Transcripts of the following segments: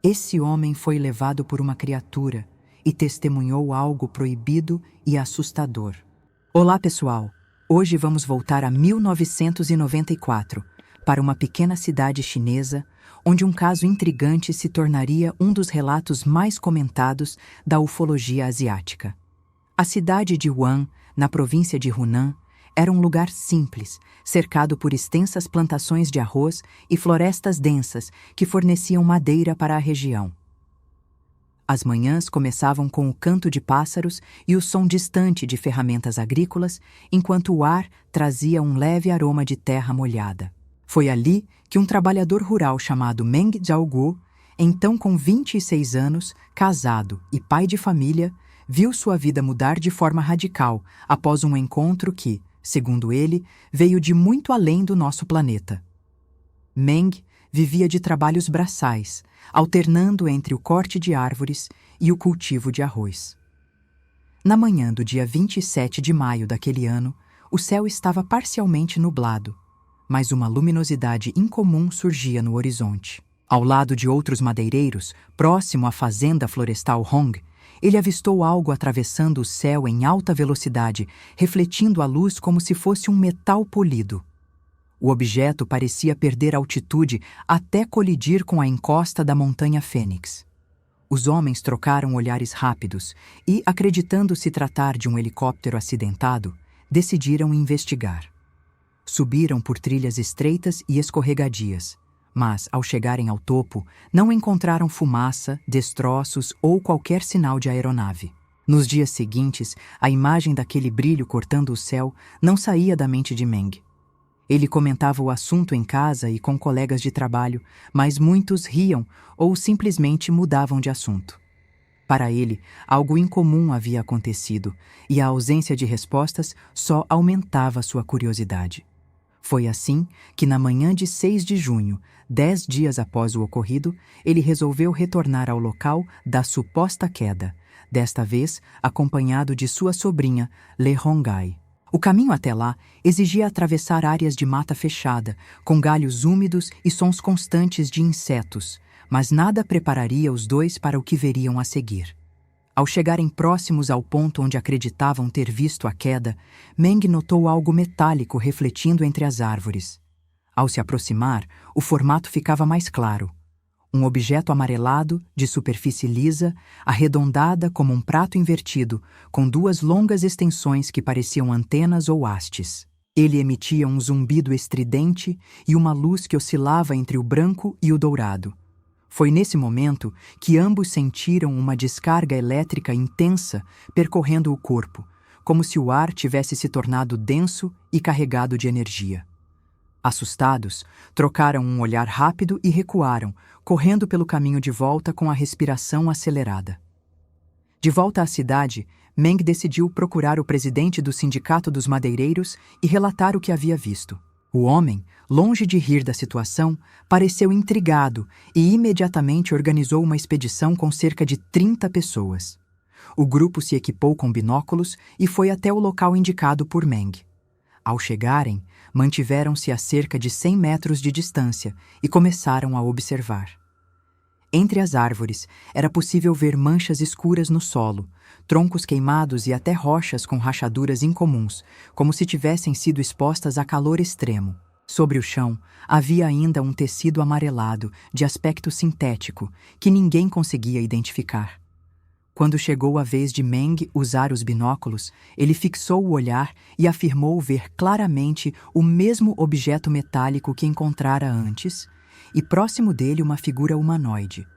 Esse homem foi levado por uma criatura e testemunhou algo proibido e assustador. Olá, pessoal! Hoje vamos voltar a 1994, para uma pequena cidade chinesa, onde um caso intrigante se tornaria um dos relatos mais comentados da ufologia asiática. A cidade de Wuhan, na província de Hunan, era um lugar simples, cercado por extensas plantações de arroz e florestas densas que forneciam madeira para a região. As manhãs começavam com o canto de pássaros e o som distante de ferramentas agrícolas, enquanto o ar trazia um leve aroma de terra molhada. Foi ali que um trabalhador rural chamado Meng Jiaogu, então com 26 anos, casado e pai de família, viu sua vida mudar de forma radical após um encontro que, segundo ele, veio de muito além do nosso planeta. Meng vivia de trabalhos braçais, alternando entre o corte de árvores e o cultivo de arroz. Na manhã do dia 27 de maio daquele ano, o céu estava parcialmente nublado, mas uma luminosidade incomum surgia no horizonte. Ao lado de outros madeireiros, próximo à fazenda florestal Hong, ele avistou algo atravessando o céu em alta velocidade, refletindo a luz como se fosse um metal polido. O objeto parecia perder altitude até colidir com a encosta da montanha Fênix. Os homens trocaram olhares rápidos e, acreditando se tratar de um helicóptero acidentado, decidiram investigar. Subiram por trilhas estreitas e escorregadias, mas, ao chegarem ao topo, não encontraram fumaça, destroços ou qualquer sinal de aeronave. Nos dias seguintes, a imagem daquele brilho cortando o céu não saía da mente de Meng. Ele comentava o assunto em casa e com colegas de trabalho, mas muitos riam ou simplesmente mudavam de assunto. Para ele, algo incomum havia acontecido, e a ausência de respostas só aumentava sua curiosidade. Foi assim que, na manhã de 6 de junho, 10 dias após o ocorrido, ele resolveu retornar ao local da suposta queda, desta vez acompanhado de sua sobrinha, Le Hongai. O caminho até lá exigia atravessar áreas de mata fechada, com galhos úmidos e sons constantes de insetos, mas nada prepararia os dois para o que veriam a seguir. Ao chegarem próximos ao ponto onde acreditavam ter visto a queda, Meng notou algo metálico refletindo entre as árvores. Ao se aproximar, o formato ficava mais claro. Um objeto amarelado, de superfície lisa, arredondada como um prato invertido, com duas longas extensões que pareciam antenas ou hastes. Ele emitia um zumbido estridente e uma luz que oscilava entre o branco e o dourado. Foi nesse momento que ambos sentiram uma descarga elétrica intensa percorrendo o corpo, como se o ar tivesse se tornado denso e carregado de energia. Assustados, trocaram um olhar rápido e recuaram, correndo pelo caminho de volta com a respiração acelerada. De volta à cidade, Meng decidiu procurar o presidente do Sindicato dos Madeireiros e relatar o que havia visto. O homem, longe de rir da situação, pareceu intrigado e imediatamente organizou uma expedição com cerca de 30 pessoas. O grupo se equipou com binóculos e foi até o local indicado por Meng. Ao chegarem, mantiveram-se a cerca de 100 metros de distância e começaram a observar. Entre as árvores, era possível ver manchas escuras no solo, troncos queimados e até rochas com rachaduras incomuns, como se tivessem sido expostas a calor extremo. Sobre o chão, havia ainda um tecido amarelado, de aspecto sintético, que ninguém conseguia identificar. Quando chegou a vez de Meng usar os binóculos, ele fixou o olhar e afirmou ver claramente o mesmo objeto metálico que encontrara antes, e próximo dele uma figura humanoide.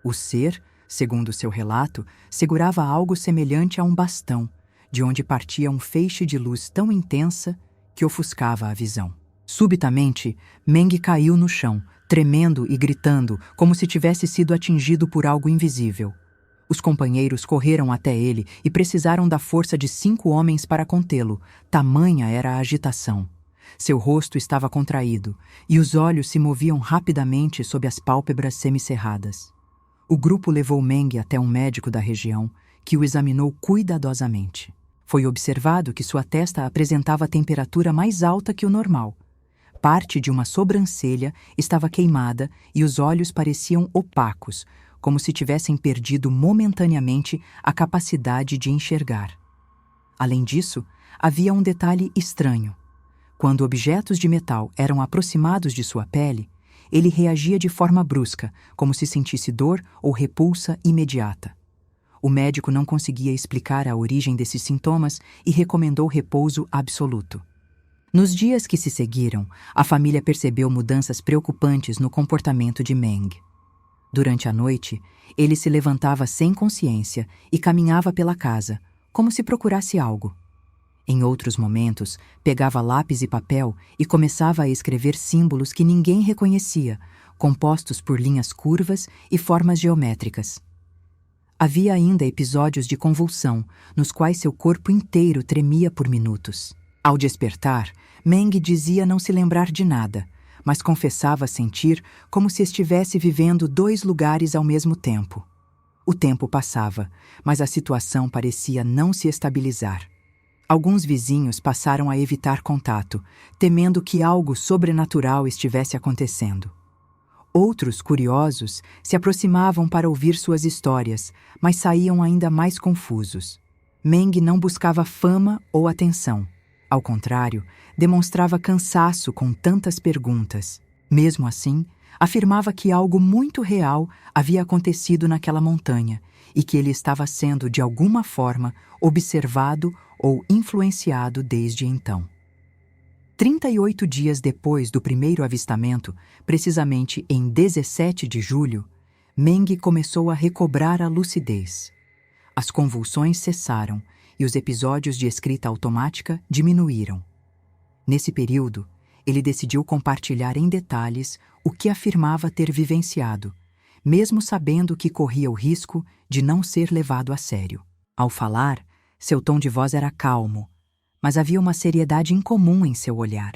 O ser, segundo seu relato, segurava algo semelhante a um bastão, de onde partia um feixe de luz tão intensa que ofuscava a visão. Subitamente, Meng caiu no chão, tremendo e gritando, como se tivesse sido atingido por algo invisível. Os companheiros correram até ele e precisaram da força de 5 homens para contê-lo, tamanha era a agitação. Seu rosto estava contraído, e os olhos se moviam rapidamente sob as pálpebras semicerradas. O grupo levou Meng até um médico da região, que o examinou cuidadosamente. Foi observado que sua testa apresentava temperatura mais alta que o normal. Parte de uma sobrancelha estava queimada e os olhos pareciam opacos, como se tivessem perdido momentaneamente a capacidade de enxergar. Além disso, havia um detalhe estranho. Quando objetos de metal eram aproximados de sua pele, ele reagia de forma brusca, como se sentisse dor ou repulsa imediata. O médico não conseguia explicar a origem desses sintomas e recomendou repouso absoluto. Nos dias que se seguiram, a família percebeu mudanças preocupantes no comportamento de Meng. Durante a noite, ele se levantava sem consciência e caminhava pela casa, como se procurasse algo. Em outros momentos, pegava lápis e papel e começava a escrever símbolos que ninguém reconhecia, compostos por linhas curvas e formas geométricas. Havia ainda episódios de convulsão, nos quais seu corpo inteiro tremia por minutos. Ao despertar, Meng dizia não se lembrar de nada, mas confessava sentir como se estivesse vivendo 2 lugares ao mesmo tempo. O tempo passava, mas a situação parecia não se estabilizar. Alguns vizinhos passaram a evitar contato, temendo que algo sobrenatural estivesse acontecendo. Outros, curiosos, se aproximavam para ouvir suas histórias, mas saíam ainda mais confusos. Meng não buscava fama ou atenção. Ao contrário, demonstrava cansaço com tantas perguntas. Mesmo assim, afirmava que algo muito real havia acontecido naquela montanha e que ele estava sendo, de alguma forma, observado ou influenciado desde então. 38 dias depois do primeiro avistamento, precisamente em 17 de julho, Meng começou a recobrar a lucidez. As convulsões cessaram e os episódios de escrita automática diminuíram. Nesse período, ele decidiu compartilhar em detalhes o que afirmava ter vivenciado, mesmo sabendo que corria o risco de não ser levado a sério. Ao falar, seu tom de voz era calmo, mas havia uma seriedade incomum em seu olhar.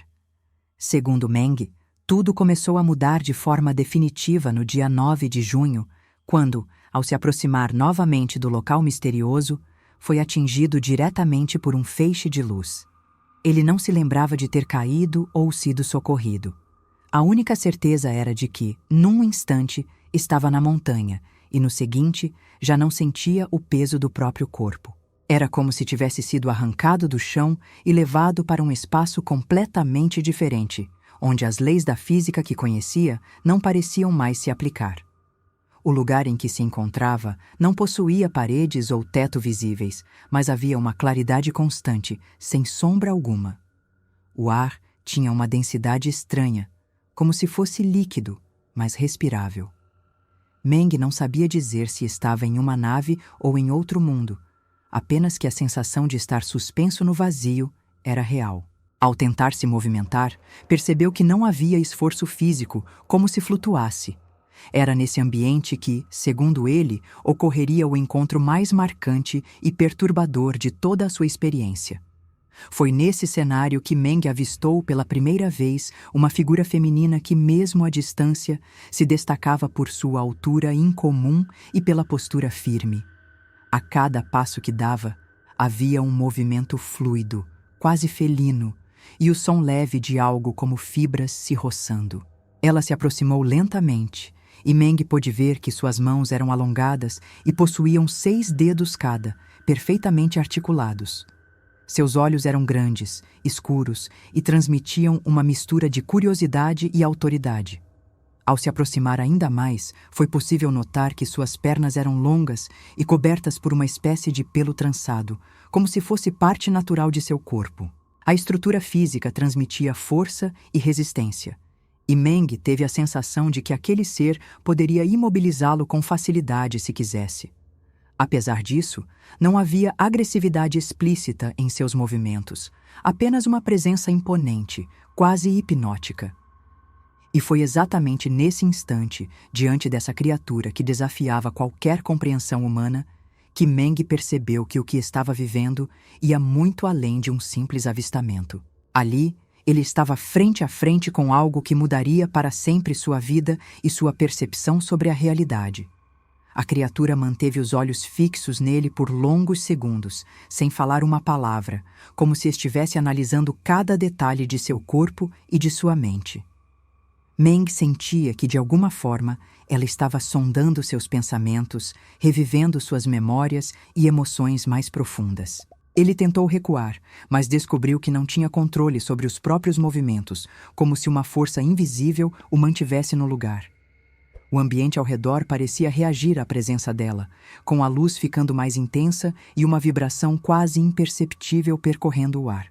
Segundo Meng, tudo começou a mudar de forma definitiva no dia 9 de junho, quando, ao se aproximar novamente do local misterioso, foi atingido diretamente por um feixe de luz. Ele não se lembrava de ter caído ou sido socorrido. A única certeza era de que, num instante, estava na montanha e, no seguinte, já não sentia o peso do próprio corpo. Era como se tivesse sido arrancado do chão e levado para um espaço completamente diferente, onde as leis da física que conhecia não pareciam mais se aplicar. O lugar em que se encontrava não possuía paredes ou teto visíveis, mas havia uma claridade constante, sem sombra alguma. O ar tinha uma densidade estranha, como se fosse líquido, mas respirável. Meng não sabia dizer se estava em uma nave ou em outro mundo, apenas que a sensação de estar suspenso no vazio era real. Ao tentar se movimentar, percebeu que não havia esforço físico, como se flutuasse. Era nesse ambiente que, segundo ele, ocorreria o encontro mais marcante e perturbador de toda a sua experiência. Foi nesse cenário que Meng avistou pela primeira vez uma figura feminina que, mesmo à distância, se destacava por sua altura incomum e pela postura firme. A cada passo que dava, havia um movimento fluido, quase felino, e o som leve de algo como fibras se roçando. Ela se aproximou lentamente, e Meng pôde ver que suas mãos eram alongadas e possuíam 6 dedos cada, perfeitamente articulados. Seus olhos eram grandes, escuros e transmitiam uma mistura de curiosidade e autoridade. Ao se aproximar ainda mais, foi possível notar que suas pernas eram longas e cobertas por uma espécie de pelo trançado, como se fosse parte natural de seu corpo. A estrutura física transmitia força e resistência, e Meng teve a sensação de que aquele ser poderia imobilizá-lo com facilidade se quisesse. Apesar disso, não havia agressividade explícita em seus movimentos, apenas uma presença imponente, quase hipnótica. E foi exatamente nesse instante, diante dessa criatura que desafiava qualquer compreensão humana, que Meng percebeu que o que estava vivendo ia muito além de um simples avistamento. Ali, ele estava frente a frente com algo que mudaria para sempre sua vida e sua percepção sobre a realidade. A criatura manteve os olhos fixos nele por longos segundos, sem falar uma palavra, como se estivesse analisando cada detalhe de seu corpo e de sua mente. Meng sentia que, de alguma forma, ela estava sondando seus pensamentos, revivendo suas memórias e emoções mais profundas. Ele tentou recuar, mas descobriu que não tinha controle sobre os próprios movimentos, como se uma força invisível o mantivesse no lugar. O ambiente ao redor parecia reagir à presença dela, com a luz ficando mais intensa e uma vibração quase imperceptível percorrendo o ar.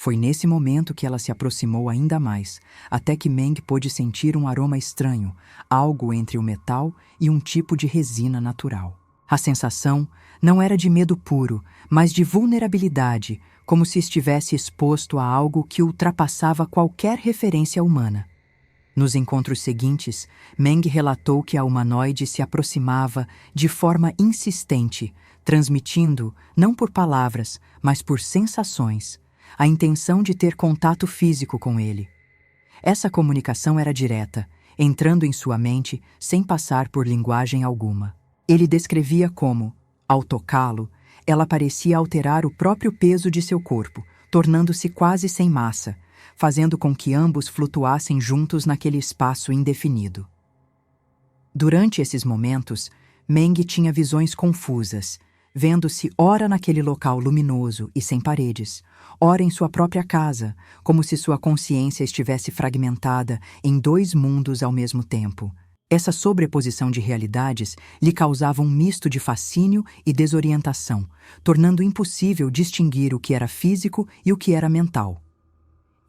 Foi nesse momento que ela se aproximou ainda mais, até que Meng pôde sentir um aroma estranho, algo entre o metal e um tipo de resina natural. A sensação não era de medo puro, mas de vulnerabilidade, como se estivesse exposto a algo que ultrapassava qualquer referência humana. Nos encontros seguintes, Meng relatou que a humanoide se aproximava de forma insistente, transmitindo, não por palavras, mas por sensações, a intenção de ter contato físico com ele. Essa comunicação era direta, entrando em sua mente sem passar por linguagem alguma. Ele descrevia como, ao tocá-lo, ela parecia alterar o próprio peso de seu corpo, tornando-se quase sem massa, fazendo com que ambos flutuassem juntos naquele espaço indefinido. Durante esses momentos, Meng tinha visões confusas, vendo-se ora naquele local luminoso e sem paredes, ora em sua própria casa, como se sua consciência estivesse fragmentada em dois mundos ao mesmo tempo. Essa sobreposição de realidades lhe causava um misto de fascínio e desorientação, tornando impossível distinguir o que era físico e o que era mental.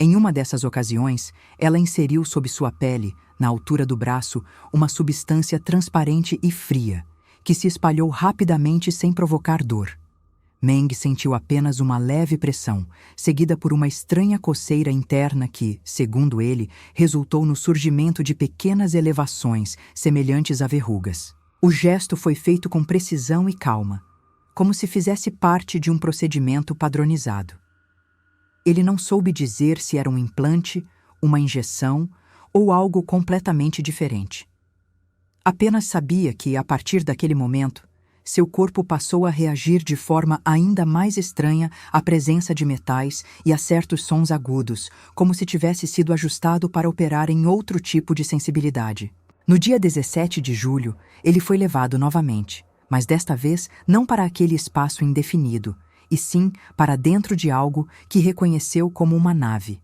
Em uma dessas ocasiões, ela inseriu sob sua pele, na altura do braço, uma substância transparente e fria, que se espalhou rapidamente sem provocar dor. Meng sentiu apenas uma leve pressão, seguida por uma estranha coceira interna que, segundo ele, resultou no surgimento de pequenas elevações semelhantes a verrugas. O gesto foi feito com precisão e calma, como se fizesse parte de um procedimento padronizado. Ele não soube dizer se era um implante, uma injeção ou algo completamente diferente. Apenas sabia que, a partir daquele momento, seu corpo passou a reagir de forma ainda mais estranha à presença de metais e a certos sons agudos, como se tivesse sido ajustado para operar em outro tipo de sensibilidade. No dia 17 de julho, ele foi levado novamente, mas desta vez não para aquele espaço indefinido, e sim para dentro de algo que reconheceu como uma nave.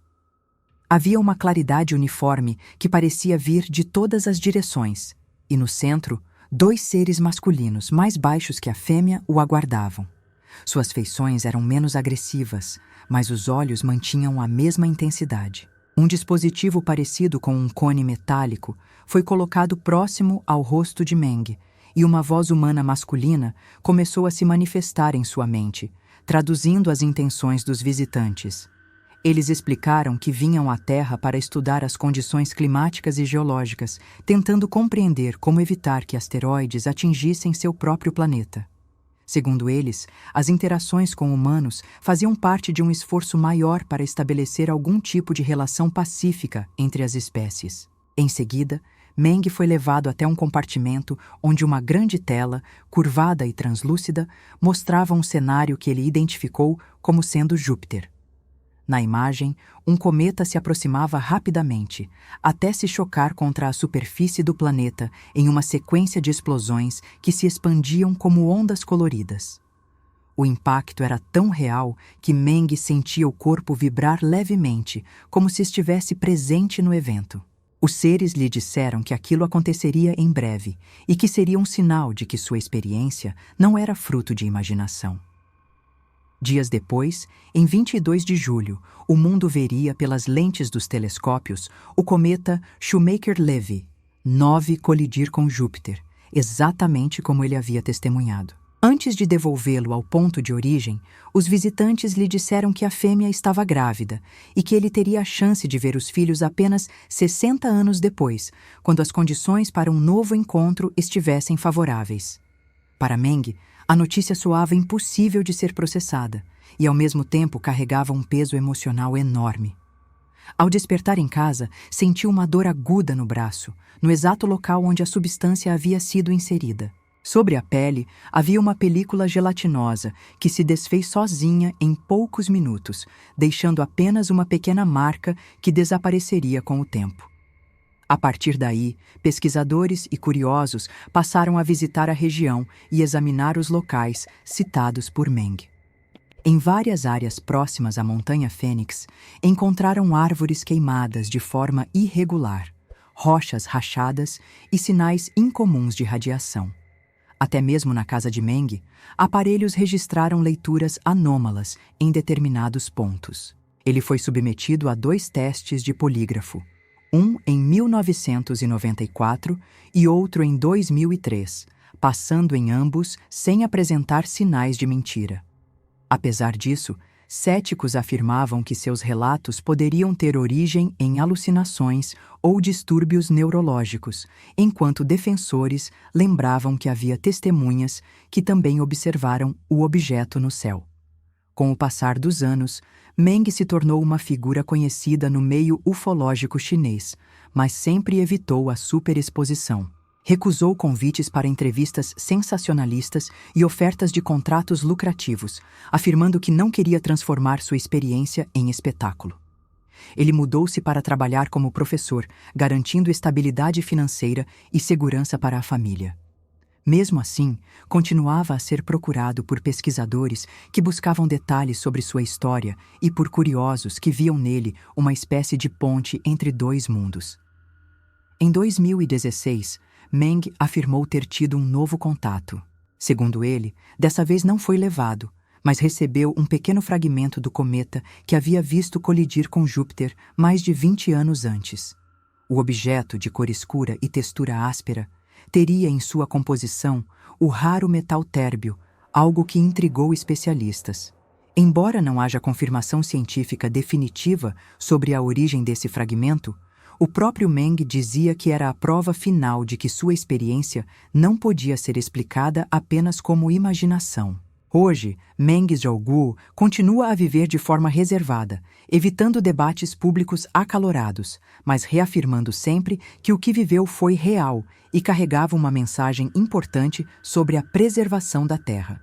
Havia uma claridade uniforme que parecia vir de todas as direções, e no centro, dois seres masculinos mais baixos que a fêmea o aguardavam. Suas feições eram menos agressivas, mas os olhos mantinham a mesma intensidade. Um dispositivo parecido com um cone metálico foi colocado próximo ao rosto de Meng, e uma voz humana masculina começou a se manifestar em sua mente, traduzindo as intenções dos visitantes. Eles explicaram que vinham à Terra para estudar as condições climáticas e geológicas, tentando compreender como evitar que asteroides atingissem seu próprio planeta. Segundo eles, as interações com humanos faziam parte de um esforço maior para estabelecer algum tipo de relação pacífica entre as espécies. Em seguida, Meng foi levado até um compartimento onde uma grande tela, curvada e translúcida, mostrava um cenário que ele identificou como sendo Júpiter. Na imagem, um cometa se aproximava rapidamente, até se chocar contra a superfície do planeta em uma sequência de explosões que se expandiam como ondas coloridas. O impacto era tão real que Meng sentia o corpo vibrar levemente, como se estivesse presente no evento. Os seres lhe disseram que aquilo aconteceria em breve e que seria um sinal de que sua experiência não era fruto de imaginação. Dias depois, em 22 de julho, o mundo veria pelas lentes dos telescópios o cometa Shoemaker-Levy 9 colidir com Júpiter, exatamente como ele havia testemunhado. Antes de devolvê-lo ao ponto de origem, os visitantes lhe disseram que a fêmea estava grávida e que ele teria a chance de ver os filhos apenas 60 anos depois, quando as condições para um novo encontro estivessem favoráveis. Para Meng, a notícia soava impossível de ser processada e, ao mesmo tempo, carregava um peso emocional enorme. Ao despertar em casa, sentiu uma dor aguda no braço, no exato local onde a substância havia sido inserida. Sobre a pele, havia uma película gelatinosa que se desfez sozinha em poucos minutos, deixando apenas uma pequena marca que desapareceria com o tempo. A partir daí, pesquisadores e curiosos passaram a visitar a região e examinar os locais citados por Meng. Em várias áreas próximas à Montanha Fênix, encontraram árvores queimadas de forma irregular, rochas rachadas e sinais incomuns de radiação. Até mesmo na casa de Meng, aparelhos registraram leituras anômalas em determinados pontos. Ele foi submetido a 2 testes de polígrafo, um em 1994 e outro em 2003, passando em ambos sem apresentar sinais de mentira. Apesar disso, céticos afirmavam que seus relatos poderiam ter origem em alucinações ou distúrbios neurológicos, enquanto defensores lembravam que havia testemunhas que também observaram o objeto no céu. Com o passar dos anos, Meng se tornou uma figura conhecida no meio ufológico chinês, mas sempre evitou a superexposição. Recusou convites para entrevistas sensacionalistas e ofertas de contratos lucrativos, afirmando que não queria transformar sua experiência em espetáculo. Ele mudou-se para trabalhar como professor, garantindo estabilidade financeira e segurança para a família. Mesmo assim, continuava a ser procurado por pesquisadores que buscavam detalhes sobre sua história e por curiosos que viam nele uma espécie de ponte entre 2 mundos. Em 2016, Meng afirmou ter tido um novo contato. Segundo ele, dessa vez não foi levado, mas recebeu um pequeno fragmento do cometa que havia visto colidir com Júpiter mais de 20 anos antes. O objeto, de cor escura e textura áspera, teria em sua composição o raro metal térbio, algo que intrigou especialistas. Embora não haja confirmação científica definitiva sobre a origem desse fragmento, o próprio Meng dizia que era a prova final de que sua experiência não podia ser explicada apenas como imaginação. Hoje, Meng Zhaoguo continua a viver de forma reservada, evitando debates públicos acalorados, mas reafirmando sempre que o que viveu foi real e carregava uma mensagem importante sobre a preservação da Terra.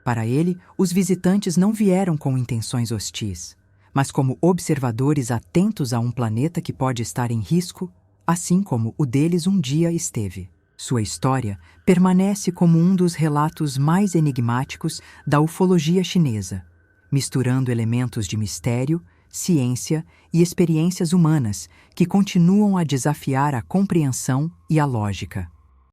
Para ele, os visitantes não vieram com intenções hostis, mas como observadores atentos a um planeta que pode estar em risco, assim como o deles um dia esteve. Sua história permanece como um dos relatos mais enigmáticos da ufologia chinesa, misturando elementos de mistério, ciência e experiências humanas que continuam a desafiar a compreensão e a lógica.